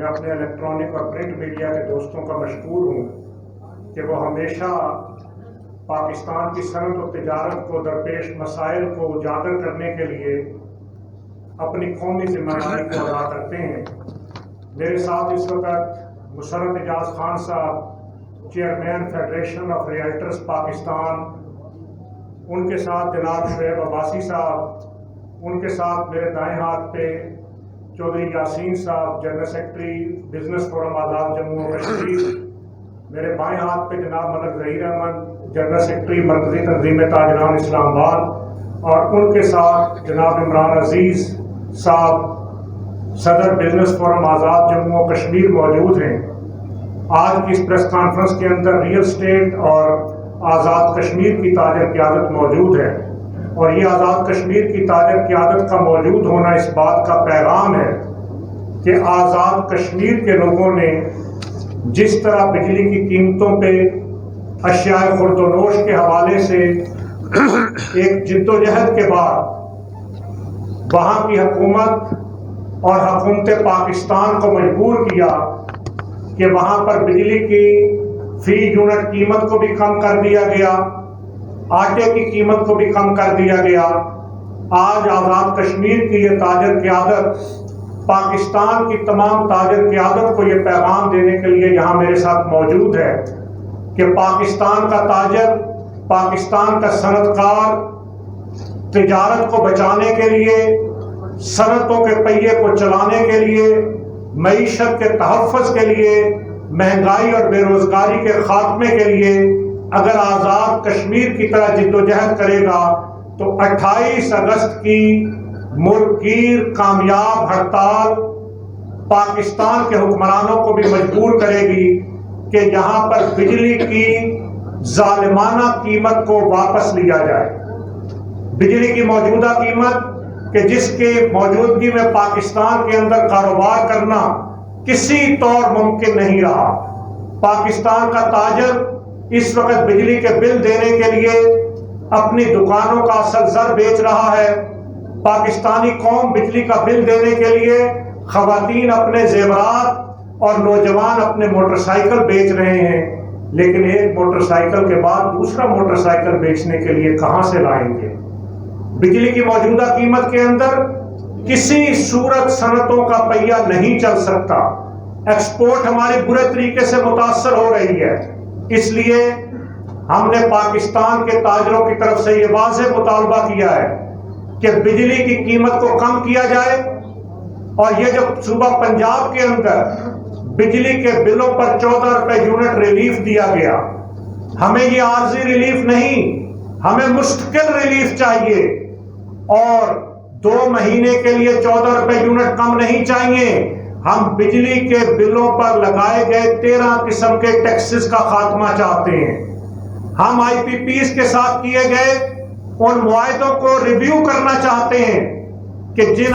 میں اپنے الیکٹرانک اور پرنٹ میڈیا کے دوستوں کا مشکور ہوں کہ وہ ہمیشہ پاکستان کی صنعت و تجارت کو درپیش مسائل کو اجاگر کرنے کے لیے اپنی قومی ذمہ داری کو ادا کرتے ہیں۔ میرے ساتھ اس وقت مسرت اعجاز خان صاحب، چیئرمین فیڈریشن آف ریئلٹرز پاکستان، ان کے ساتھ جناب شعیب عباسی صاحب، ان کے ساتھ میرے دائیں ہاتھ پہ چودھری یاسین صاحب، جنرل سیکرٹری بزنس فورم آزاد جموں و کشمیر، میرے بائیں ہاتھ پہ جناب ملک ظہیر احمد، جنرل سیکرٹری مرکزی تنظیم تاجران اسلام آباد، اور ان کے ساتھ جناب عمران عزیز صاحب، صدر بزنس فورم آزاد جموں و کشمیر موجود ہیں۔ آج کی اس پریس کانفرنس کے اندر ریئل اسٹیٹ اور آزاد کشمیر کی تاجر قیادت موجود ہے، اور یہ آزاد کشمیر کی تاجر قیادت کا موجود ہونا اس بات کا پیغام ہے کہ آزاد کشمیر کے لوگوں نے جس طرح بجلی کی قیمتوں پہ اشیاء خورد و نوش کے حوالے سے ایک جدوجہد کے بعد وہاں کی حکومت اور حکومت پاکستان کو مجبور کیا کہ وہاں پر بجلی کی فی یونٹ قیمت کو بھی کم کر دیا گیا، آٹے کی قیمت کو بھی کم کر دیا گیا۔ آج آزاد کشمیر کی یہ تاجر قیادت پاکستان کی تمام تاجر قیادت کو یہ پیغام دینے کے لیے یہاں میرے ساتھ موجود ہے کہ پاکستان کا تاجر، پاکستان کا صنعت کار تجارت کو بچانے کے لیے، صنعتوں کے پہیے کو چلانے کے لیے، معیشت کے تحفظ کے لیے، مہنگائی اور بے روزگاری کے خاتمے کے لیے اگر آزاد کشمیر کی طرح جدوجہد کرے گا تو 28 اگست کی ملک گیر کامیاب ہڑتال پاکستان کے حکمرانوں کو بھی مجبور کرے گی کہ یہاں پر بجلی کی ظالمانہ قیمت کو واپس لیا جائے۔ بجلی کی موجودہ قیمت کہ جس کے موجودگی میں پاکستان کے اندر کاروبار کرنا کسی طور ممکن نہیں رہا۔ پاکستان کا تاجر اس وقت بجلی کے بل دینے کے لیے اپنی دکانوں کا اصل زر بیچ رہا ہے۔ پاکستانی قوم بجلی کا بل دینے کے لیے خواتین اپنے زیورات اور نوجوان اپنے موٹر سائیکل بیچ رہے ہیں، لیکن ایک موٹر سائیکل کے بعد دوسرا موٹر سائیکل بیچنے کے لیے کہاں سے لائیں گے؟ بجلی کی موجودہ قیمت کے اندر کسی صورت صنعتوں کا پہیہ نہیں چل سکتا۔ ایکسپورٹ ہماری برے طریقے سے متاثر ہو رہی ہے۔ اس لیے ہم نے پاکستان کے تاجروں کی طرف سے یہ واضح مطالبہ کیا ہے کہ بجلی کی قیمت کو کم کیا جائے، اور یہ جو صوبہ پنجاب کے اندر بجلی کے بلوں پر 14 روپے یونٹ ریلیف دیا گیا، ہمیں یہ عارضی ریلیف نہیں، ہمیں مستقل ریلیف چاہیے، اور 2 مہینے کے لیے 14 روپے یونٹ کم نہیں چاہیے۔ ہم بجلی کے بلوں پر لگائے گئے 13 قسم کے ٹیکسز کا خاتمہ چاہتے ہیں۔ ہم آئی پی پیز کے ساتھ کیے گئے ان معاہدوں کو ریویو کرنا چاہتے ہیں کہ جن